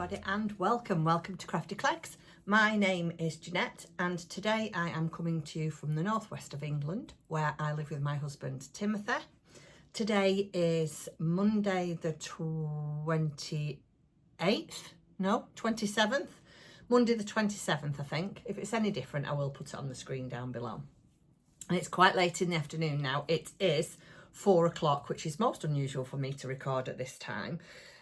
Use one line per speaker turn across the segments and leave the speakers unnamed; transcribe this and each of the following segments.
everybody, and welcome to Crafty Cleggs. My name is Jeanette, and today I am coming to you from the northwest of England, where I live with my husband Timothy. Today is Monday the 27th, Monday the 27th, I think. If it's any different, I will put it on the screen down below. And it's quite late in the afternoon now. It is 4 o'clock, which is most unusual for me to record at this time.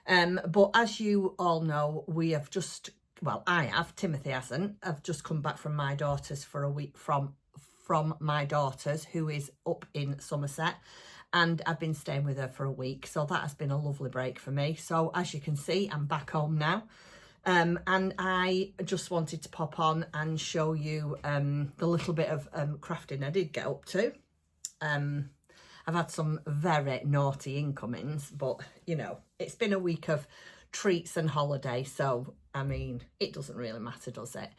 But as you all know, we have just, well, I have, Timothy hasn't. I've just come back from my daughter's for a week from my daughter's, who is up in Somerset, and I've been staying with her for a week. So that has been a lovely break for me. So as you can see, I'm back home now. And I just wanted to pop on and show you the little bit of crafting I did get up to. I've had some very naughty incomings, but, you know, it's been a week of treats and holiday, so, I mean, it doesn't really matter, does it?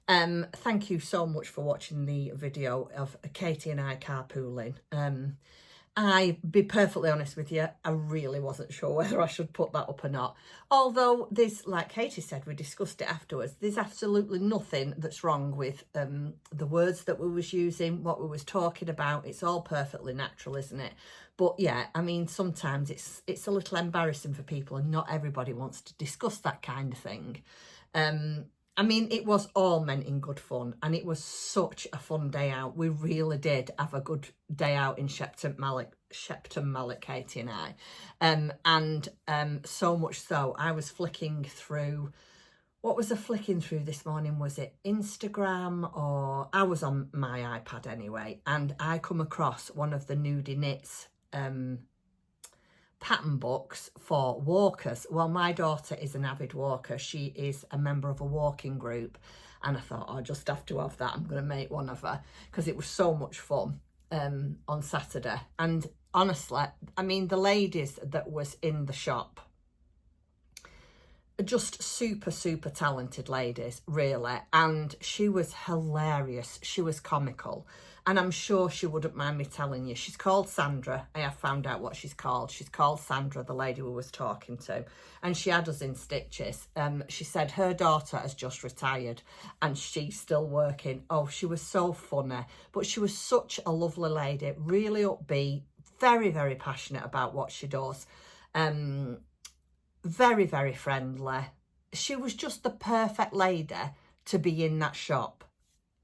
Thank you so much for watching the video of Katie and I carpooling. I'll be perfectly honest with you, I really wasn't sure whether I should put that up or not. Although there's, like Katie said, we discussed it afterwards, there's absolutely nothing that's wrong with the words that we was using, what we was talking about. It's all perfectly natural, isn't it? But yeah, I mean, sometimes it's a little embarrassing for people, and not everybody wants to discuss that kind of thing. I mean, it was all meant in good fun, and it was such a fun day out. We really did have a good day out in Shepton Mallet, Katie and I. And so much so, I was flicking through, what was I flicking through this morning? Was it Instagram, or I was on my iPad anyway, and I come across one of the Nudie Knits pattern books for walkers. Well, my daughter is an avid walker. She is a member of a walking group, and I thought, I just have to have that. I'm going to make one of her, because it was so much fun on Saturday. And honestly, I mean, the ladies that was in the shop are just super talented ladies, really, and she was hilarious. She was comical, and I'm sure she wouldn't mind me telling you. She's called Sandra. I have found out what she's called. She's called Sandra, the lady we was talking to, and she had us in stitches. She said her daughter has just retired and she's still working. Oh, she was so funny, but she was such a lovely lady, really upbeat, very passionate about what she does. Very friendly. She was just the perfect lady to be in that shop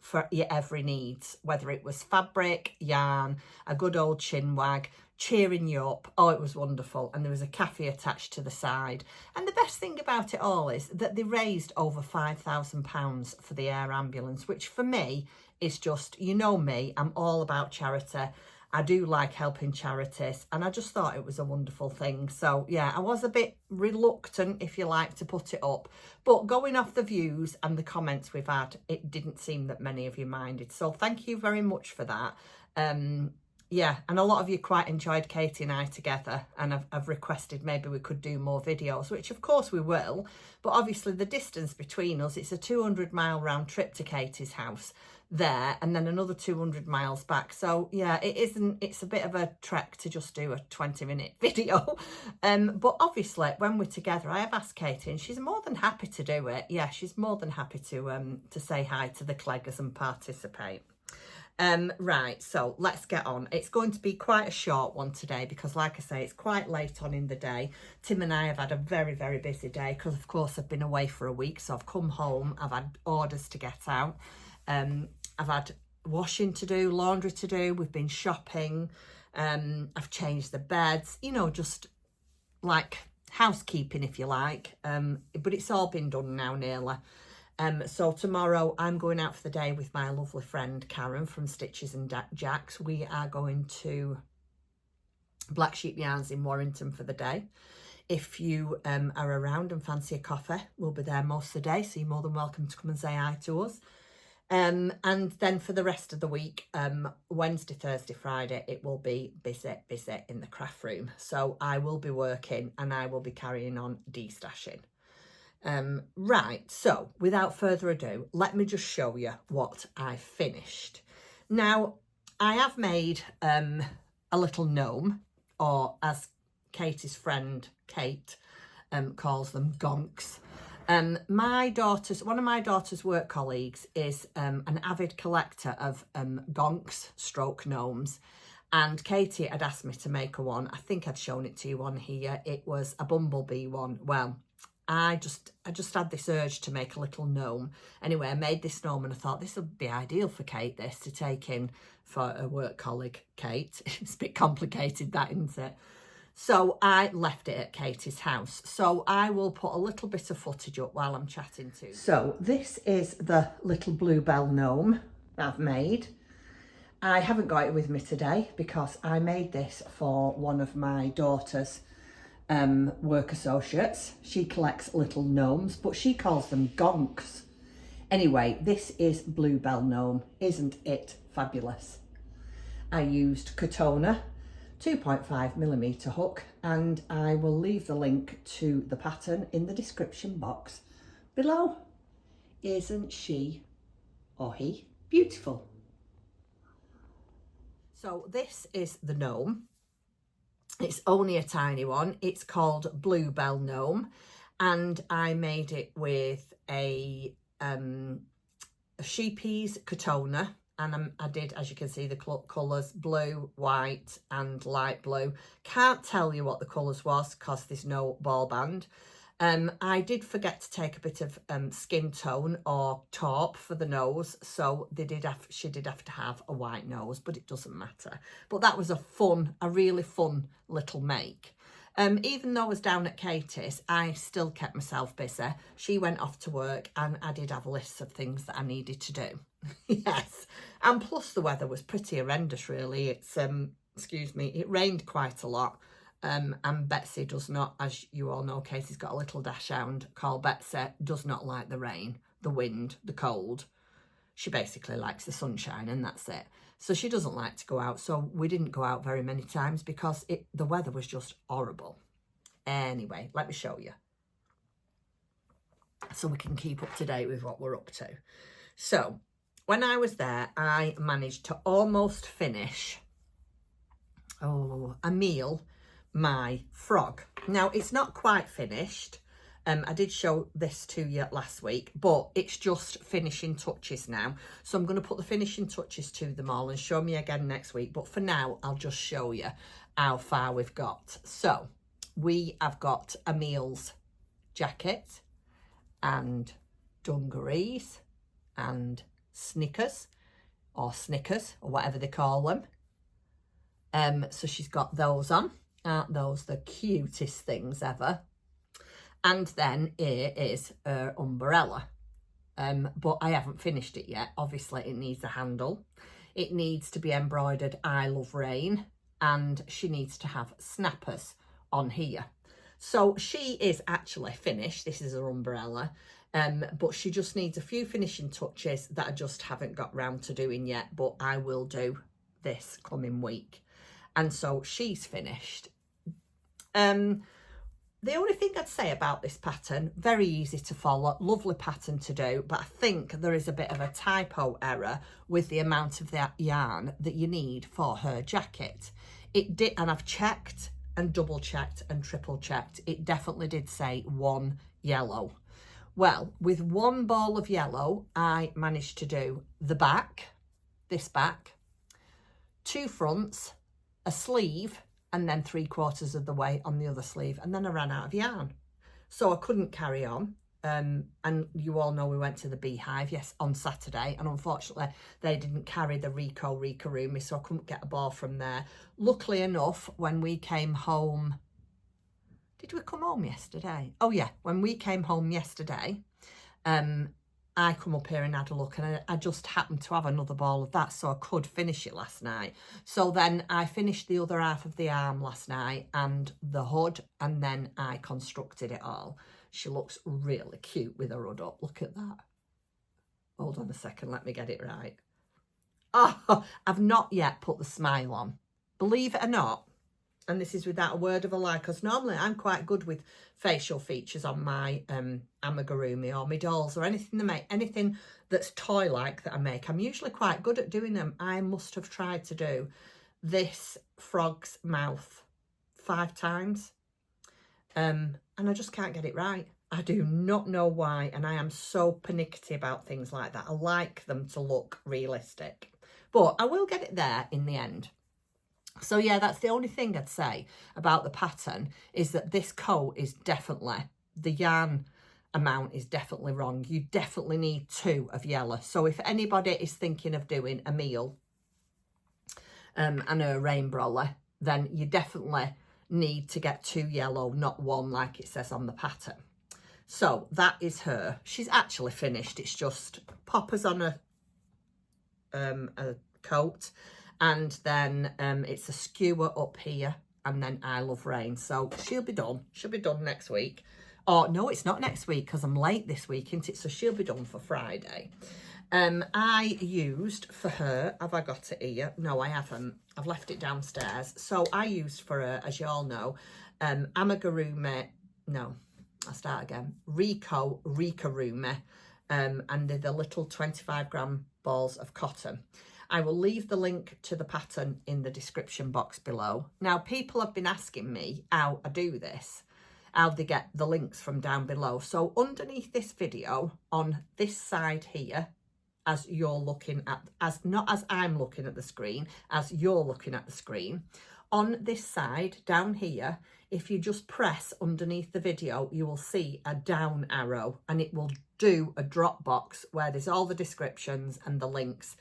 for your every needs, whether it was fabric, yarn, a good old chinwag, cheering you up. Oh, it was wonderful. And there was a cafe attached to the side. And the best thing about it all is that they raised over £5,000 for the air ambulance, which for me is just, you know me, I'm all about charity. I do like helping charities, and I just thought it was a wonderful thing. So yeah, I was a bit reluctant, if you like, to put it up, but going off the views and the comments we've had, it didn't seem that many of you minded. So thank you very much for that. Yeah, and a lot of you quite enjoyed Katie and I together, and I've requested maybe we could do more videos, which of course we will, but obviously the distance between us, it's a 200-mile round trip to Katie's house there, and then another 200 miles back. So yeah, it's a bit of a trek to just do a 20-minute video. But obviously when we're together, I have asked Katie, and she's more than happy to do it. Yeah, she's more than happy to say hi to the Cleggers and participate. Right, so let's get on. It's going to be quite a short one today, because like I say, it's quite late on in the day. Tim and I have had a very busy day, because of course I've been away for a week. So I've come home, I've had orders to get out, I've had washing to do, laundry to do, we've been shopping, I've changed the beds, you know, just like housekeeping, if you like, but it's all been done now nearly. So tomorrow I'm going out for the day with my lovely friend Karen from Stitches and Jacks. We are going to Black Sheep Yarns in Warrington for the day. If you are around and fancy a coffee, we'll be there most of the day, so you're more than welcome to come and say hi to us. And then for the rest of the week, Wednesday, Thursday, Friday, it will be busy in the craft room. So I will be working, and I will be carrying on de-stashing. Right, so without further ado, let me just show you what I finished. Now, I have made a little gnome, or as Katie's friend Kate calls them, gonks. One of my daughter's work colleagues is an avid collector of gonks stroke gnomes. And Katie had asked me to make her one. I think I'd shown it to you on here. It was a bumblebee one. Well, I just had this urge to make a little gnome. Anyway, I made this gnome and I thought this would be ideal for Kate, this, to take in for a work colleague, Kate. It's a bit complicated, that, isn't it? So I left it at Katie's house. So I will put a little bit of footage up while I'm chatting to you. So this is the little bluebell gnome I've made. I haven't got it with me today because I made this for one of my daughter's work associates. She collects little gnomes, but she calls them gonks. Anyway, this is bluebell gnome. Isn't it fabulous? I used Katona 2.5mm hook, and I will leave the link to the pattern in the description box below. Isn't she or he beautiful? So this is the gnome. It's only a tiny one. It's called Bluebell Gnome, and I made it with a sheepy's Katona, and I did, as you can see, the colours blue, white and light blue. Can't tell you what the colours was because there's no ball band. I did forget to take a bit of skin tone or taupe for the nose, so she did have to have a white nose, but it doesn't matter. But that was a really fun little make. Even though I was down at Katie's, I still kept myself busy. She went off to work and I did have lists of things that I needed to do. Yes, and plus the weather was pretty horrendous, really. It's excuse me, it rained quite a lot. And Betsy does not, as you all know, Katie's got a little dachshund called Betsy, does not like the rain, the wind, the cold. She basically likes the sunshine and that's it. So she doesn't like to go out. So we didn't go out very many times because the weather was just horrible. Anyway, let me show you, so we can keep up to date with what we're up to. So when I was there, I managed to almost finish a meal my frog. Now it's not quite finished. I did show this to you last week, but it's just finishing touches now. So I'm going to put the finishing touches to them all and show me again next week. But for now, I'll just show you how far we've got. So we have got Emil's jacket and dungarees and Snickers or whatever they call them. So she's got those on. Aren't those the cutest things ever? And then here is her umbrella. But I haven't finished it yet. Obviously, it needs a handle. It needs to be embroidered I Love Rain. And she needs to have snappers on here. So she is actually finished. This is her umbrella. But she just needs a few finishing touches that I just haven't got round to doing yet. But I will do this coming week. And so she's finished. The only thing I'd say about this pattern, very easy to follow, lovely pattern to do, but I think there is a bit of a typo error with the amount of that yarn that you need for her jacket. It did, and I've checked and double checked and triple checked. It definitely did say 1 yellow. Well, with 1 ball of yellow, I managed to do the back, this back, 2 fronts, a sleeve, and then 3/4 of the way on the other sleeve, and then I ran out of yarn, so I couldn't carry on. And you all know we went to the Beehive, yes, on Saturday, and unfortunately they didn't carry the Rico-Rumi, so I couldn't get a ball from there. Luckily enough, when we came home, did we come home yesterday? Oh yeah, when we came home yesterday, I come up here and had a look, and I just happened to have another ball of that, so I could finish it last night. So then I finished the other half of the arm last night and the hood, and then I constructed it all. She looks really cute with her hood up. Look at that. Hold on a second, let me get it right. Oh, I've not yet put the smile on. Believe it or not, and this is without a word of a lie, because normally I'm quite good with facial features on my amigurumi or my dolls or anything that's toy-like that I make. I'm usually quite good at doing them. I must have tried to do this frog's mouth 5 times, and I just can't get it right. I do not know why, and I am so pernickety about things like that. I like them to look realistic, but I will get it there in the end. So yeah, that's the only thing I'd say about the pattern, is that this coat is definitely, the yarn amount is definitely wrong. You definitely need 2 of yellow. So if anybody is thinking of doing a meal and a rainbrolly, then you definitely need to get 2 yellow, not 1 like it says on the pattern. So that is her. She's actually finished. It's just poppers on a coat, and then it's a skewer up here, and then I Love Rain. So she'll be done. She'll be done next week. Oh, no, it's not next week because I'm late this week, isn't it? So she'll be done for Friday. I used for her, have I got it here? No, I haven't. I've left it downstairs. So I used for her, as you all know, amigurumi, no, I'll start again, Rikarumi, and they're the little 25-gram balls of cotton. I will leave the link to the pattern in the description box below. Now, people have been asking me how I do this, how they get the links from down below. So underneath this video, on this side here, as you're looking at, as not as I'm looking at the screen, as you're looking at the screen, on this side down here, if you just press underneath the video, you will see a down arrow, and it will do a drop box where there's all the descriptions and the links.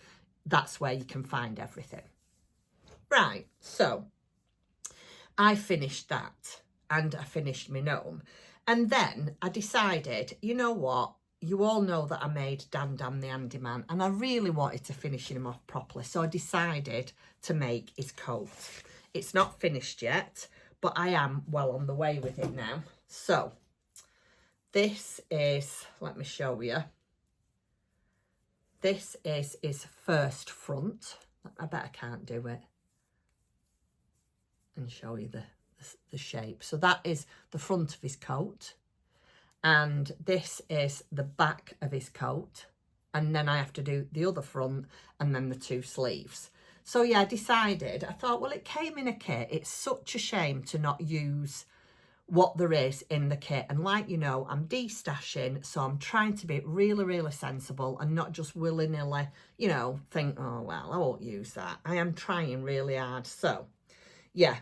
That's where you can find everything. Right, so I finished that, and I finished my gnome. And then I decided, you know what? You all know that I made Dan Dan the Handyman, and I really wanted to finish him off properly. So I decided to make his coat. It's not finished yet, but I am well on the way with it now. So this is, let me show you. This is his first front. I bet I can't do it and show you the shape. So that is the front of his coat, and this is the back of his coat, and then I have to do the other front and then the 2 sleeves. So yeah, I decided, I thought, well, it came in a kit. It's such a shame to not use what there is in the kit. And like, you know, I'm de-stashing, so I'm trying to be really, really sensible and not just willy-nilly, you know, think, oh, well, I won't use that. I am trying really hard. So yeah,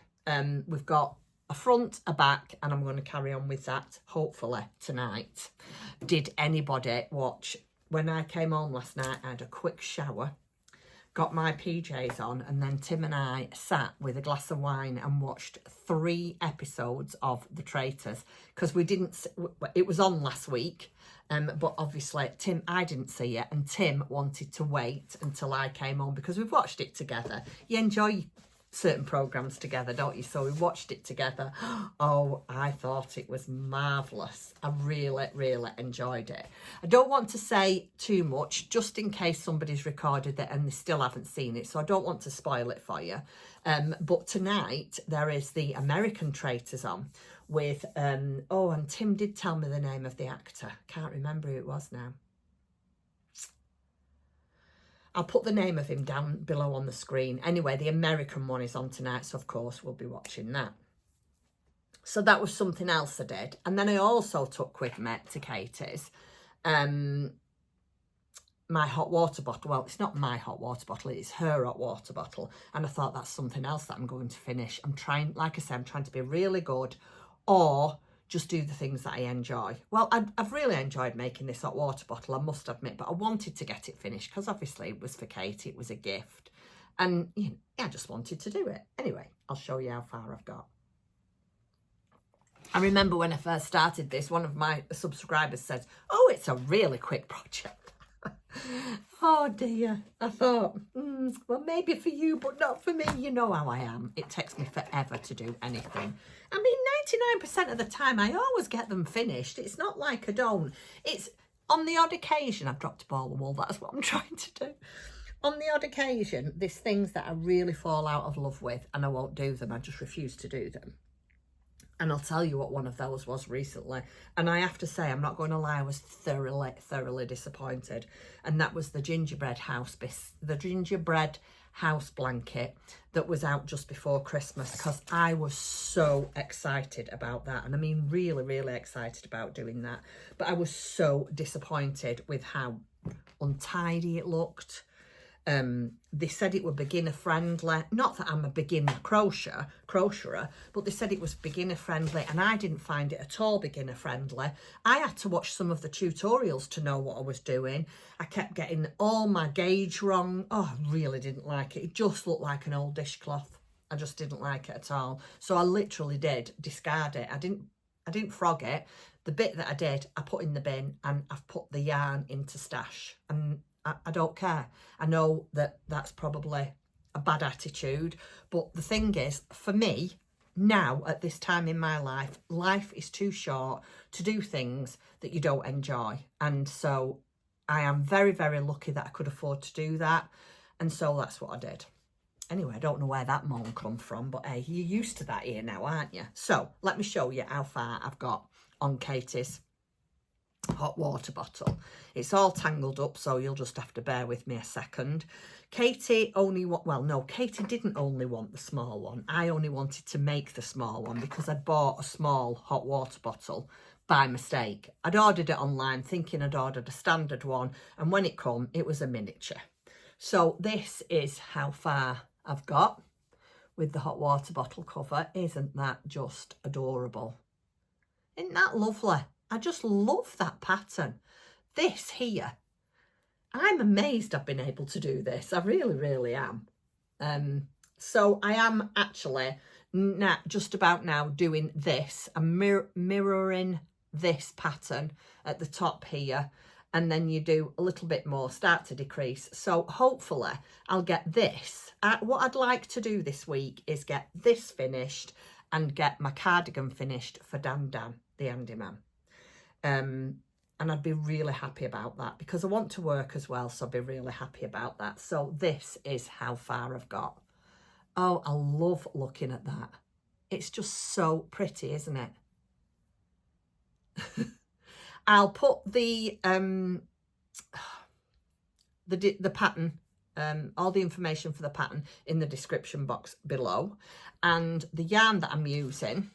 we've got a front, a back, and I'm going to carry on with that, hopefully, tonight. Did anybody watch, when I came home last night, I had a quick shower, got my PJs on, and then Tim and I sat with a glass of wine and watched 3 episodes of The Traitors, because we didn't, it was on last week, but obviously I didn't see it, and Tim wanted to wait until I came home because we've watched it together. You enjoy certain programs together, don't you? So we watched it together. Oh, I thought it was marvelous. I really, really enjoyed it. I don't want to say too much, just in case somebody's recorded it and they still haven't seen it, so I don't want to spoil it for you. But tonight there is the American Traitors on with oh, and Tim did tell me the name of the actor. Can't remember who it was now. I'll put the name of him down below on the screen. Anyway, the American one is on tonight, so of course we'll be watching that. So that was something else I did. And then I also took with me to Katie's my hot water bottle. Well, it's not my hot water bottle, it's her hot water bottle. And I thought that's something else that I'm going to finish. I'm trying, like I said, I'm trying to be really good, or just do the things that I enjoy. Well, I've really enjoyed making this hot water bottle, I must admit, but I wanted to get it finished because obviously it was for Katie, it was a gift. And you know, I just wanted to do it. Anyway, I'll show you how far I've got. I remember when I first started this, one of my subscribers said, oh, it's a really quick project. Oh dear. I thought, well, maybe for you, but not for me. You know how I am. It takes me forever to do anything. I mean, 99% of the time, I always get them finished. It's not like I don't. It's on the odd occasion, I've dropped a ball on the wall. That's what I'm trying to do. On the odd occasion, there's things that I really fall out of love with and I won't do them. I just refuse to do them. And I'll tell you what one of those was recently. And I have to say, I'm not going to lie, I was thoroughly disappointed. And that was the gingerbread house house blanket that was out just before Christmas, because I was so excited about that. And I mean, really, really excited about doing that. But I was so disappointed with how untidy it looked. They said it were beginner friendly. Not that I'm a beginner crocherer, but they said it was beginner friendly, and I didn't find it at all beginner friendly. I had to watch some of the tutorials to know what I was doing. I kept getting all my gauge wrong. Oh, I really didn't like it. It just looked like an old dishcloth. I just didn't like it at all. So I literally did discard it. I didn't frog it. The bit that I did, I put in the bin, and I've put the yarn into stash. And I don't care. I know that that's probably a bad attitude, but the thing is, for me, now at this time in my life, life is too short to do things that you don't enjoy. And so I am very, very lucky that I could afford to do that. And so that's what I did. Anyway, I don't know where that moan come from, but hey, you're used to that here now, aren't you? So let me show you how far I've got on Katie's hot water bottle. It's all tangled up, so you'll just have to bear with me a second. Katie Katie didn't only want the small one. I only wanted to make the small one because I bought a small hot water bottle by mistake. I'd ordered it online thinking I'd ordered a standard one, and when it come, it was a miniature. So this is how far I've got with the hot water bottle cover. Isn't that just adorable? Isn't that lovely? I just love that pattern. This here, I'm amazed I've been able to do this. I really, really am. So I am actually just about now doing this. I'm mirroring this pattern at the top here. And then you do a little bit more, start to decrease. So hopefully I'll get this. What I'd like to do this week is get this finished and get my cardigan finished for Dan, the handyman. And I'd be really happy about that because I want to work as well, so I'd be really happy about that. So this is how far I've got. Oh, I love looking at that. It's just so pretty, isn't it? I'll put the pattern, all the information for the pattern in the description box below, and the yarn that I'm using.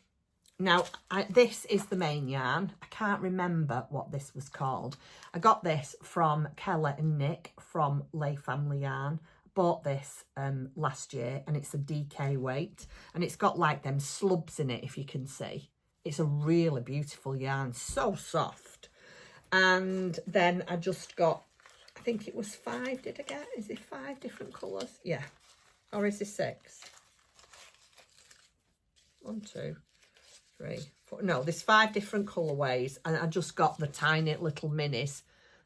Now, this is the main yarn. I can't remember what this was called. I got this from Keller and Nick from Lay Family Yarn. Bought this last year, and it's a DK weight, and it's got like them slubs in it, if you can see. It's a really beautiful yarn, so soft. And then I just got, I think it was 5, did I get? Is it 5 different colours? Yeah. Or is it 6? 1, 2, 3, 4. No, there's 5 different colourways, and I just got the tiny little minis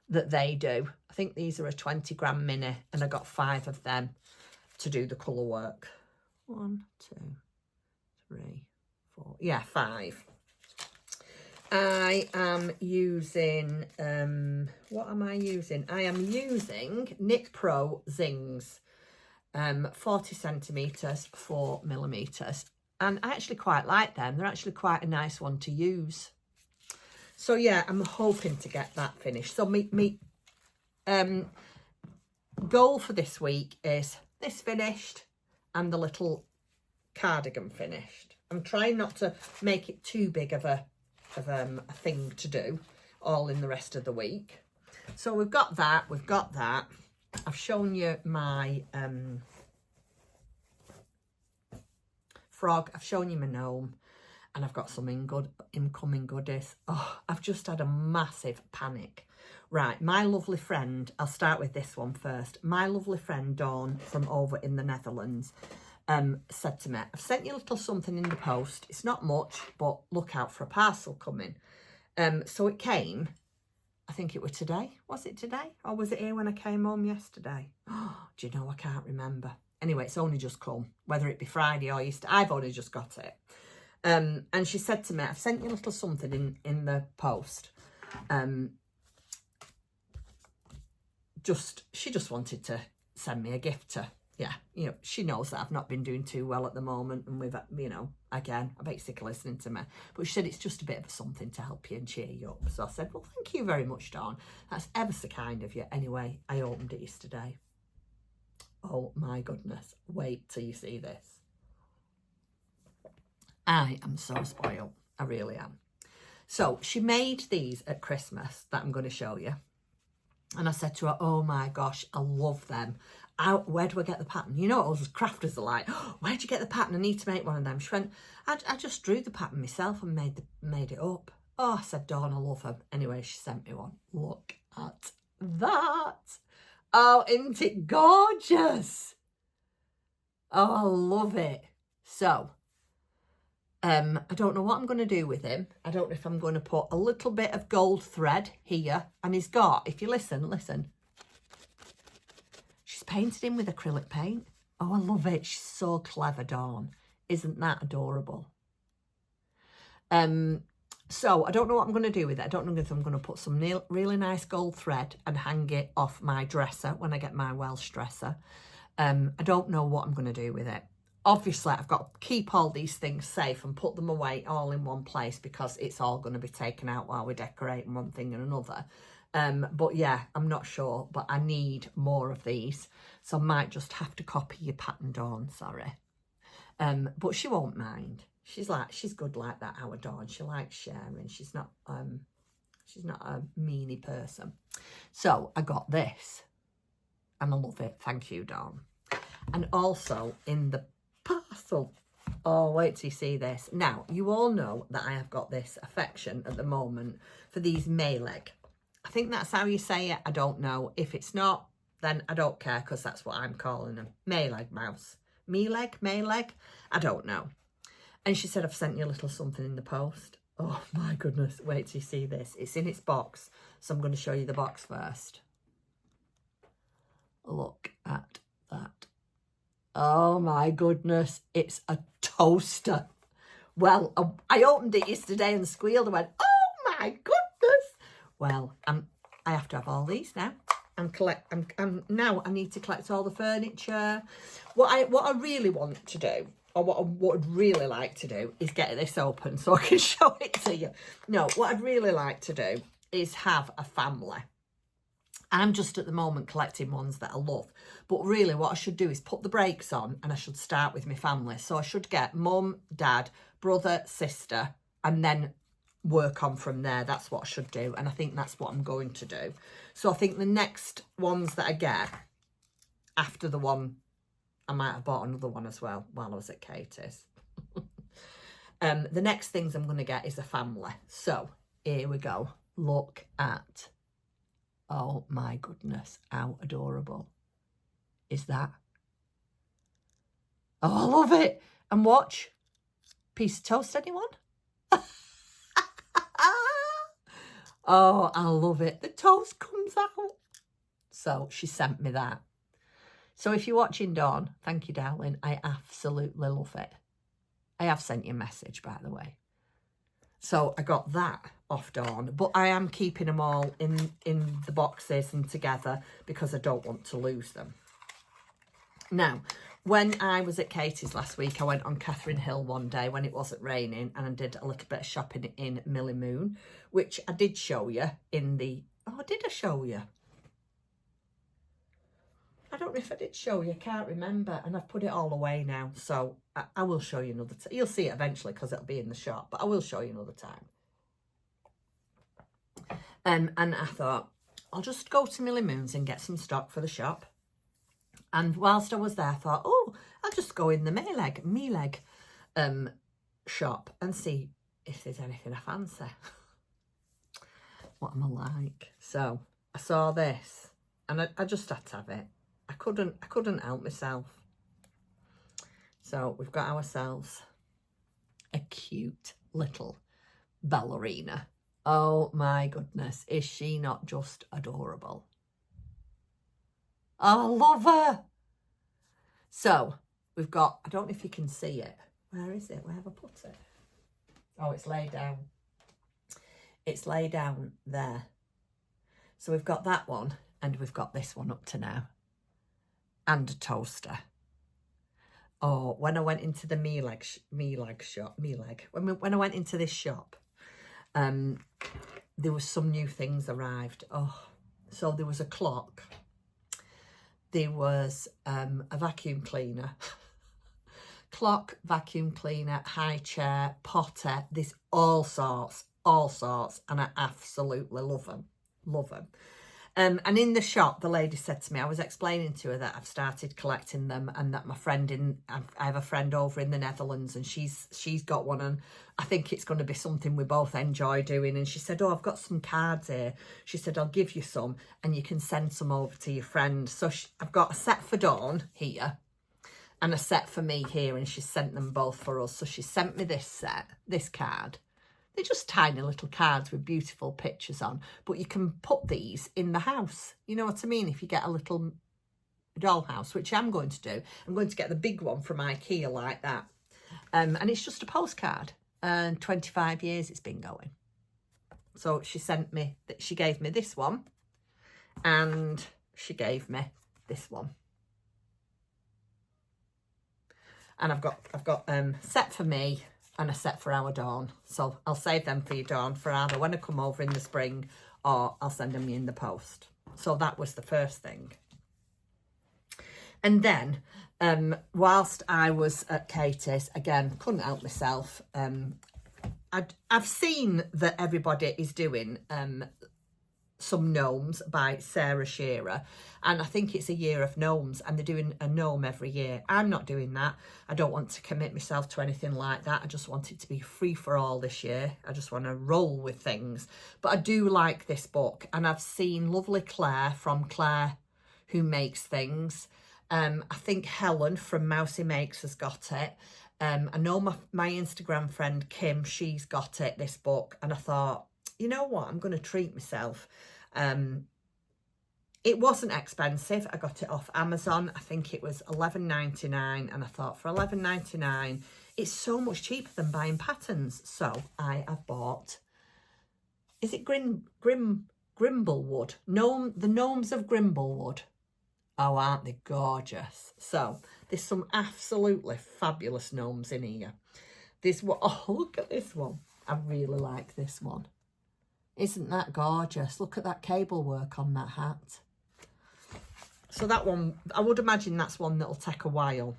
that they do. I think these are a 20 gram mini, and I got 5 of them to do the colour work. 1, 2, 3, 4. Yeah, 5. I am using, what am I using? I am using Knit Pro Zings, 40 centimetres, 4 millimetres. And I actually quite like them. They're actually quite a nice one to use. So yeah, I'm hoping to get that finished. So my goal for this week is this finished and the little cardigan finished. I'm trying not to make it too big of a thing to do all in the rest of the week. So we've got that. I've shown you my frog, I've shown you my gnome, and I've got some incoming goodies. Oh, I've just had a massive panic. Right, my lovely friend, I'll start with this one first. My lovely friend Dawn from over in the Netherlands said to me, I've sent you a little something in the post. It's not much, but look out for a parcel coming. So it came, I think it was today. Was it today? Or was it here when I came home yesterday? Oh, do you know, I can't remember. Anyway, it's only just come, whether it be Friday or Easter. I've only just got it. And she said to me, I've sent you a little something in the post. She just wanted to send me a gift to, you know, she knows that I've not been doing too well at the moment, and with, you know, again, I'm basically listening to me, but she said it's just a bit of something to help you and cheer you up. So I said, well, thank you very much, Dawn. That's ever so kind of you. Anyway, I opened it yesterday. Oh my goodness. Wait till you see this. I am so spoiled. I really am. So she made these at Christmas that I'm going to show you. And I said to her, oh my gosh, I love them. Where do I get the pattern? You know what us crafters are like, oh, where'd you get the pattern? I need to make one of them. She went, I just drew the pattern myself and made it up. Oh, I said, Dawn, I love them. Anyway, she sent me one. Look at that. Oh, isn't it gorgeous? Oh, I love it. So, I don't know what I'm going to do with him. I don't know if I'm going to put a little bit of gold thread here. And he's got, if you listen. She's painted him with acrylic paint. Oh, I love it. She's so clever, Dawn. Isn't that adorable? So I don't know what I'm going to do with it. I don't know if I'm going to put some really nice gold thread and hang it off my dresser when I get my Welsh dresser. I don't know what I'm going to do with it. Obviously, I've got to keep all these things safe and put them away all in one place because it's all going to be taken out while we're decorating one thing and another. But yeah, I'm not sure, but I need more of these. So I might just have to copy your pattern, Dawn, sorry. But she won't mind. She's good like that, our Dawn. She likes sharing. She's not a meanie person. So I got this and I love it. Thank you, Dawn. And also in the parcel. Oh, wait till you see this. Now, you all know that I have got this affection at the moment for these Clegg. I think that's how you say it. I don't know. If it's not, then I don't care because that's what I'm calling them. Clegg mouse. Clegg? I don't know. And she said, I've sent you a little something in the post. Oh, my goodness. Wait till you see this. It's in its box. So I'm going to show you the box first. Look at that. Oh my goodness, it's a toaster. Well, I opened it yesterday and squealed and went, oh my goodness. Well, I have to have all these now. Now I need to collect all the furniture. What I really want to do, or what I'd really like to do, is get this open so I can show it to you. No, what I'd really like to do is have a family. I'm just at the moment collecting ones that I love. But really what I should do is put the brakes on and I should start with my family. So I should get mum, dad, brother, sister, and then work on from there. That's what I should do. And I think that's what I'm going to do. So I think the next ones that I get after the one, I might have bought another one as well while I was at Katie's. The next things I'm going to get is a family. So here we go. Look at... Oh my goodness, how adorable is that? Oh, I love it. And watch. Piece of toast, anyone? Oh, I love it. The toast comes out. So she sent me that. So if you're watching, Dawn, thank you, darling. I absolutely love it. I have sent you a message, by the way. So I got that off Dawn, but I am keeping them all in the boxes and together because I don't want to lose them. Now, when I was at Katie's last week, I went on Catherine Hill one day when it wasn't raining and I did a little bit of shopping in Millie Moon, which I did show you in the... Oh, did I show you? I don't know if I did show you, I can't remember, and I've put it all away now, so I will show you another time. You'll see it eventually because it'll be in the shop, but I will show you another time. And I thought, I'll just go to Millie Moon's and get some stock for the shop. And whilst I was there, I thought, oh, I'll just go in the Clegg shop and see if there's anything I fancy. What am I like? So I saw this and I just had to have it. I couldn't help myself. So we've got ourselves a cute little ballerina. Oh my goodness, is she not just adorable? Oh, I love her. So we've got, I don't know if you can see it. Where is it? Where have I put it? Oh, it's laid down. It's laid down there. So we've got that one and we've got this one up to now. And a toaster. Oh, when I went into the Clegg shop, when I went into this shop, there was some new things arrived. Oh, so there was a clock. there was a vacuum cleaner, clock, vacuum cleaner, high chair, potter, there's all sorts, and I absolutely love them. And in the shop, the lady said to me, I was explaining to her that I've started collecting them, and that my friend I have a friend over in the Netherlands, and she's got one, and I think it's going to be something we both enjoy doing. And she said, oh, I've got some cards here. She said, I'll give you some and you can send some over to your friend. So I've got a set for Dawn here and a set for me here, and she sent them both for us. So she sent me this set, this card. They're just tiny little cards with beautiful pictures on, but you can put these in the house. You know what I mean? If you get a little dollhouse, which I'm going to do, I'm going to get the big one from IKEA like that. And it's just a postcard, and 25 years it's been going. So she gave me this one, and she gave me this one. And I've got set for me and a set for our Dawn. So I'll save them for you, Dawn, for either when I come over in the spring, or I'll send them in the post. So that was the first thing. And then whilst I was at Katie's, again, couldn't help myself. I've seen that everybody is doing some gnomes by Sarah Shearer, and I think it's a year of gnomes, and they're doing a gnome every year. I'm not doing that. I don't want to commit myself to anything like that. I just want it to be free for all this year. I just want to roll with things. But I do like this book, and I've seen lovely Claire from Claire Who Makes Things. I think Helen from Mousy Makes has got it. I know my Instagram friend Kim, she's got it, this book, and I thought, you know what, I'm going to treat myself. It wasn't expensive. I got it off Amazon. I think it was $11.99, and I thought, for $11.99, it's so much cheaper than buying patterns. So I have bought, is it Grimblewood? The Gnomes of Grimblewood. Oh, aren't they gorgeous? So there's some absolutely fabulous gnomes in here. This one, oh, look at this one. I really like this one. Isn't that gorgeous? Look at that cable work on that hat. So that one, I would imagine that's one that'll take a while.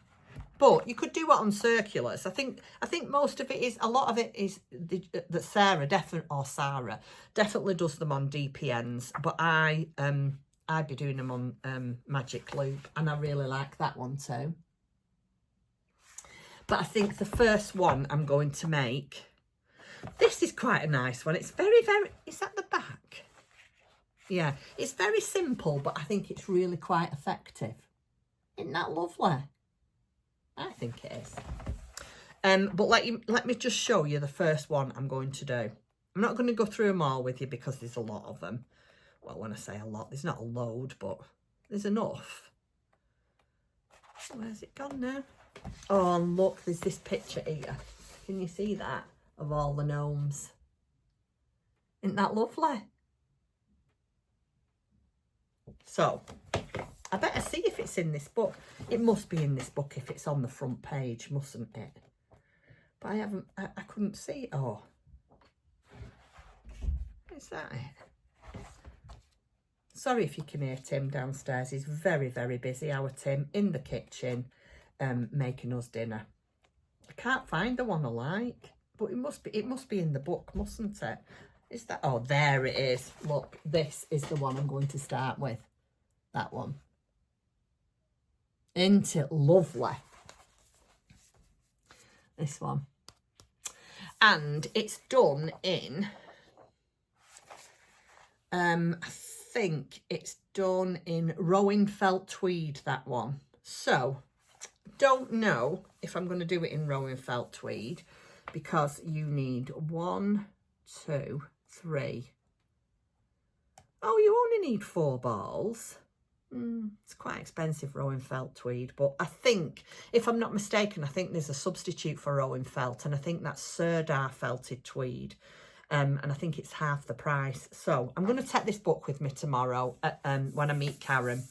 But you could do it on circulars. I think most of it is, a lot of it is that Sarah definitely does them on DPNs. But I'd be doing them on Magic Loop, and I really like that one too. But I think the first one I'm going to make, this is quite a nice one. It's very, is that the back? Yeah, it's very simple, but I think it's really quite effective. Isn't that lovely? I think it is. But let me just show you the first one I'm going to do. I'm not going to go through them all with you because there's a lot of them. Well, when I say a lot, there's not a load, but there's enough. Where's it gone now? Oh, look, there's this picture here. Can you see that? Of all the gnomes. Isn't that lovely? So, I better see if it's in this book. It must be in this book if it's on the front page, mustn't it? But I couldn't see it. Oh. Is that it? Sorry if you can hear Tim downstairs. He's very, very busy, our Tim, in the kitchen, making us dinner. I can't find the one I like, but it must be in the book, mustn't it? Is that? Oh, there it is. Look, this is the one I'm going to start with. That one. Isn't it lovely? This one. And it's done in, I think it's done in Rowan Felt Tweed, that one. So, don't know if I'm going to do it in Rowan Felt Tweed, because you need 1, 2, 3. Oh, you only need 4 balls. It's quite expensive, Rowan Felt Tweed, but I think, if I'm not mistaken, I think there's a substitute for Rowan Felt, and I think that's Sirdar Felted Tweed, and I think it's half the price. So I'm going to take this book with me tomorrow when I meet Karen,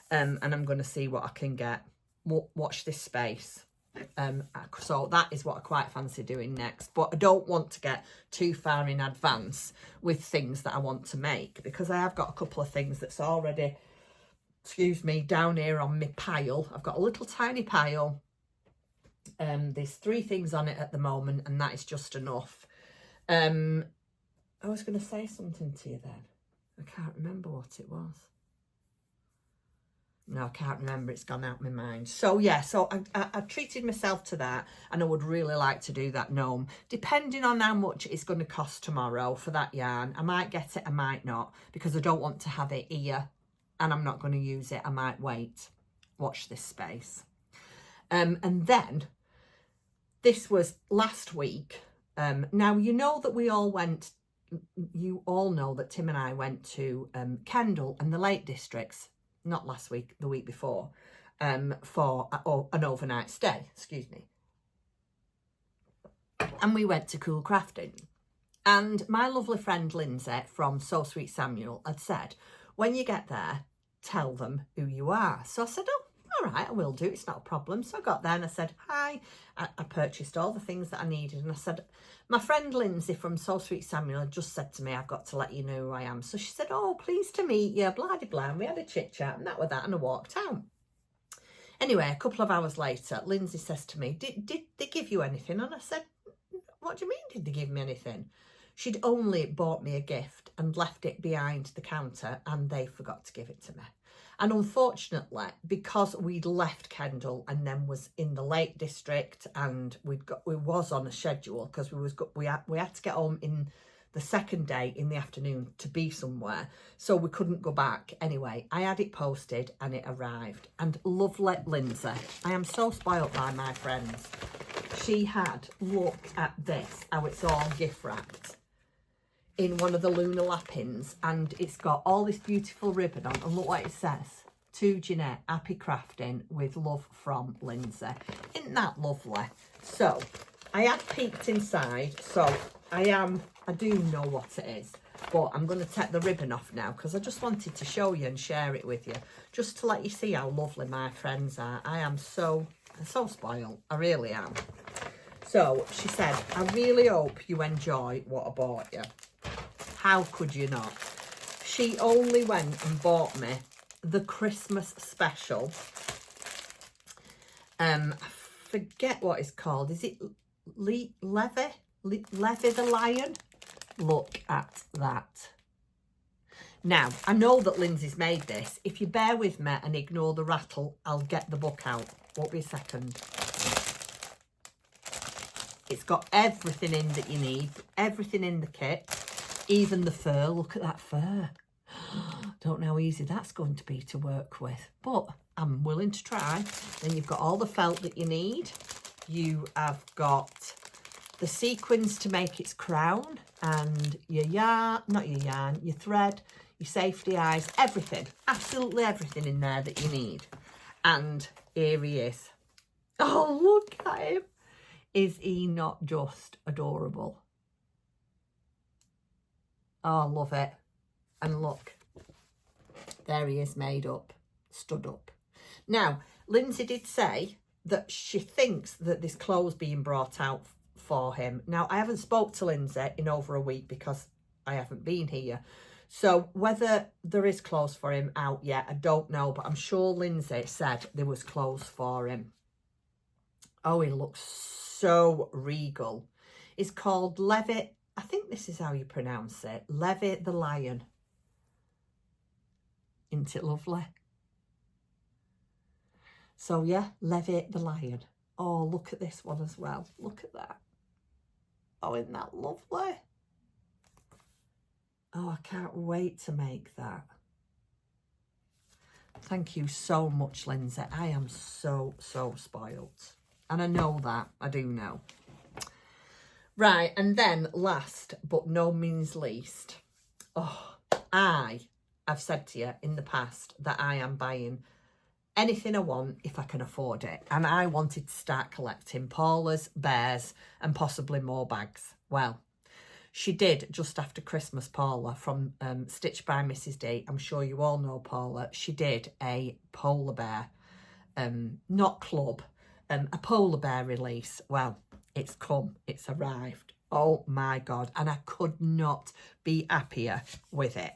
and I'm going to see what I can get. Watch this space. So that is what I quite fancy doing next, but I don't want to get too far in advance with things that I want to make, because I have got a couple of things that's already excuse me, down here on my pile. I've got a little tiny pile. There's 3 things on it at the moment, and that is just enough. I was going to say something to you then. I can't remember what it was. No, I can't remember. It's gone out of my mind. So, yeah, so I treated myself to that, and I would really like to do that gnome. Depending on how much it's going to cost tomorrow for that yarn, I might get it, I might not, because I don't want to have it here, and I'm not going to use it. I might wait. Watch this space. And then, this was last week. Now, you know that we all went, you all know that Tim and I went to Kendal and the Lake Districts, not last week, the week before, for an overnight stay, excuse me. And we went to Cool Crafting. And my lovely friend Lindsay from So Sweet Samuel had said, when you get there, tell them who you are. So I said, oh, all right, I will do. It's not a problem. So I got there and I said, hi. I purchased all the things that I needed. And I said, my friend Lindsay from So Sweet Samuel had just said to me, I've got to let you know who I am. So she said, oh, pleased to meet you, blah, blah, blah. And we had a chit chat and that was that. And I walked out. Anyway, a couple of hours later, Lindsay says to me, did they give you anything? And I said, what do you mean, did they give me anything? She'd only bought me a gift and left it behind the counter, and they forgot to give it to me. And unfortunately, because we'd left Kendal and then was in the Lake District, and we was on a schedule because we had to get home in the second day in the afternoon to be somewhere, so we couldn't go back. Anyway, I had it posted and it arrived. And lovely Lindsay, I am so spoilt by my friends. She had, look at this, how it's all gift wrapped in one of the lunar lappings, and it's got all this beautiful ribbon on, and look what it says: to Jeanette, happy crafting with love from Lindsay. Isn't that lovely? So I had peeked inside, so I do know what it is, but I'm going to take the ribbon off now because I just wanted to show you and share it with you, just to let you see how lovely my friends are. I am so spoiled, I really am. So she said, I really hope you enjoy what I bought you. How could you not? She only went and bought me the Christmas special. I forget what it's called. Is it Levy the Lion? Look at that. Now, I know that Lindsay's made this. If you bear with me and ignore the rattle, I'll get the book out. Won't be a second. It's got everything in that you need. Everything in the kit. Even the fur. Look at that fur. Don't know how easy that's going to be to work with, but I'm willing to try. Then you've got all the felt that you need. You have got the sequins to make its crown, and your yarn, not your yarn, your thread, your safety eyes, everything, absolutely everything in there that you need. And here he is. Oh, look at him. Is he not just adorable? Oh, I love it. And look, there he is, made up, stood up. Now, Lindsay did say that she thinks that this clothes being brought out for him. Now, I haven't spoke to Lindsay in over a week because I haven't been here. So whether there is clothes for him out yet, I don't know. But I'm sure Lindsay said there was clothes for him. Oh, he looks so regal. It's called Levy. I think this is how you pronounce it. Levy the Lion. Isn't it lovely? So yeah, Levy the Lion. Oh, look at this one as well. Look at that. Oh, isn't that lovely? Oh, I can't wait to make that. Thank you so much, Lindsay. I am so spoilt. And I know that. I do know. Right, and then last but no means least. Oh, I have said to you in the past that I am buying anything I want if I can afford it. And I wanted to start collecting Paula's, bears, and possibly more bags. Well, she did just after Christmas, Paula, from Stitched by Mrs. D. I'm sure you all know Paula. She did a polar bear, not club, a polar bear release. Well, it's come, it's arrived. Oh my God. And I could not be happier with it.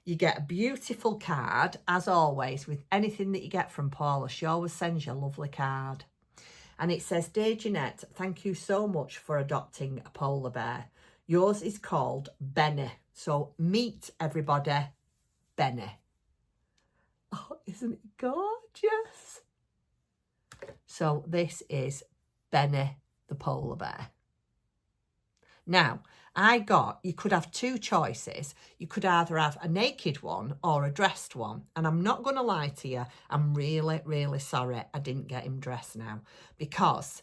You get a beautiful card, as always, with anything that you get from Paula. She always sends you a lovely card. And it says, "Dear Jeanette, thank you so much for adopting a polar bear. Yours is called Benny. So meet everybody, Benny." Oh, isn't it gorgeous? So this is Benny the polar bear. Now, you could have two choices. You could either have a naked one or a dressed one. And I'm not going to lie to you, I'm really, really sorry I didn't get him dressed now, because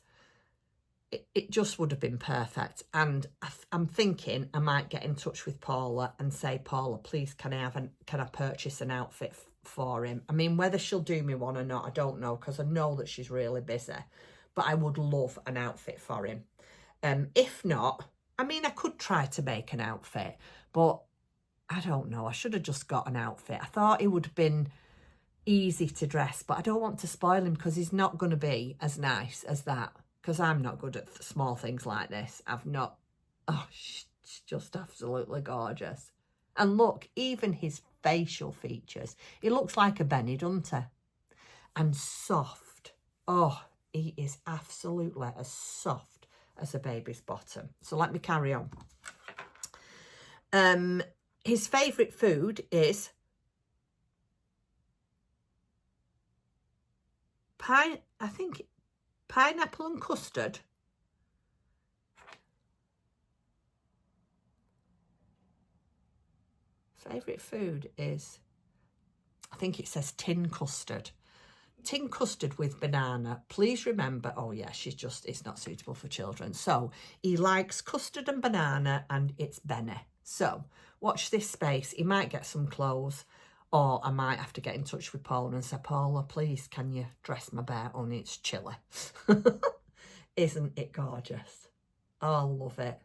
it just would have been perfect. And I'm thinking I might get in touch with Paula and say, "Paula, please, can I purchase an outfit for him?" I mean, whether she'll do me one or not, I don't know, because I know that she's really busy. But I would love an outfit for him. If not, I mean, I could try to make an outfit, but I don't know. I should have just got an outfit. I thought it would have been easy to dress, but I don't want to spoil him, because he's not going to be as nice as that, because I'm not good at small things like this. Oh, she's just absolutely gorgeous. And look, even his facial features, he looks like a Benny, doesn't he? And soft. Oh, he is absolutely as soft as a baby's bottom. So let me carry on. His favourite food is pineapple and custard. Favourite food is, I think it says tin custard. Tin custard with banana. Please remember, oh yeah, it's not suitable for children. So he likes custard and banana, and it's Benny. So watch this space. He might get some clothes, or I might have to get in touch with Paula and say, "Paula, please, can you dress my bear? Only it's chilly." Isn't it gorgeous? Oh, I love it.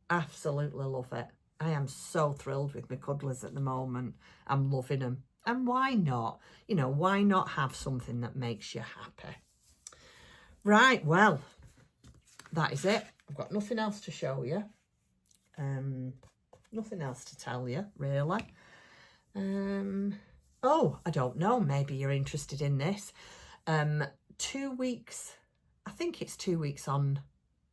Absolutely love it. I am so thrilled with my cuddlers at the moment. I'm loving them. And why not? You know, why not have something that makes you happy? Right, well, that is it. I've got nothing else to show you. Nothing else to tell you, really. Oh, I don't know. Maybe you're interested in this. 2 weeks, I think it's 2 weeks on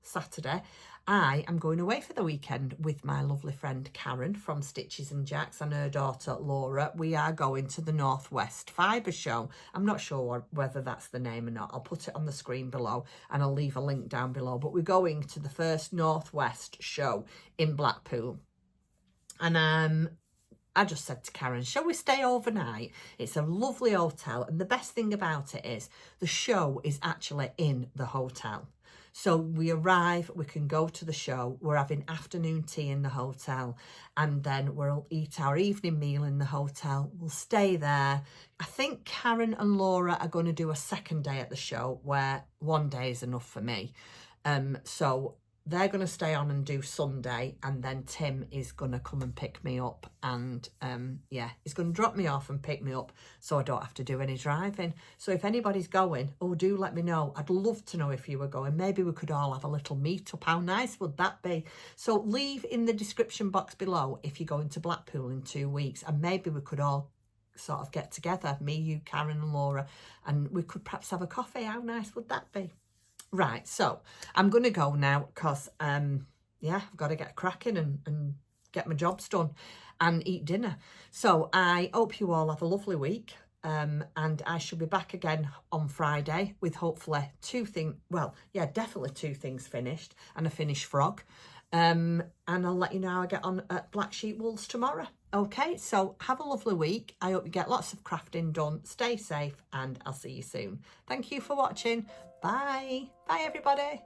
Saturday, I am going away for the weekend with my lovely friend Karen from Stitches and Jacks and her daughter Laura. We are going to the Northwest Fibre Show. I'm not sure whether that's the name or not. I'll put it on the screen below and I'll leave a link down below. But we're going to the first Northwest show in Blackpool. And I just said to Karen, shall we stay overnight? It's a lovely hotel. And the best thing about it is the show is actually in the hotel. So we arrive, we can go to the show, we're having afternoon tea in the hotel, and then we'll eat our evening meal in the hotel. We'll stay there. I think Karen and Laura are going to do a second day at the show, where one day is enough for me. So they're going to stay on and do Sunday, and then Tim is going to come and pick me up, and yeah, he's going to drop me off and pick me up so I don't have to do any driving. So if anybody's going, oh, do let me know. I'd love to know if you were going. Maybe we could all have a little meet up. How nice would that be? So leave in the description box below if you're going to Blackpool in 2 weeks, and maybe we could all sort of get together, me, you, Karen and Laura, and we could perhaps have a coffee. How nice would that be? Right, so I'm going to go now because, yeah, I've got to get cracking and get my jobs done and eat dinner. So I hope you all have a lovely week, and I shall be back again on Friday with hopefully definitely 2 things finished and a finished frog. And I'll let you know how I get on at Black Sheep Wools tomorrow. Okay, so have a lovely week. I hope you get lots of crafting done. Stay safe, and I'll see you soon. Thank you for watching. Bye. Bye, everybody.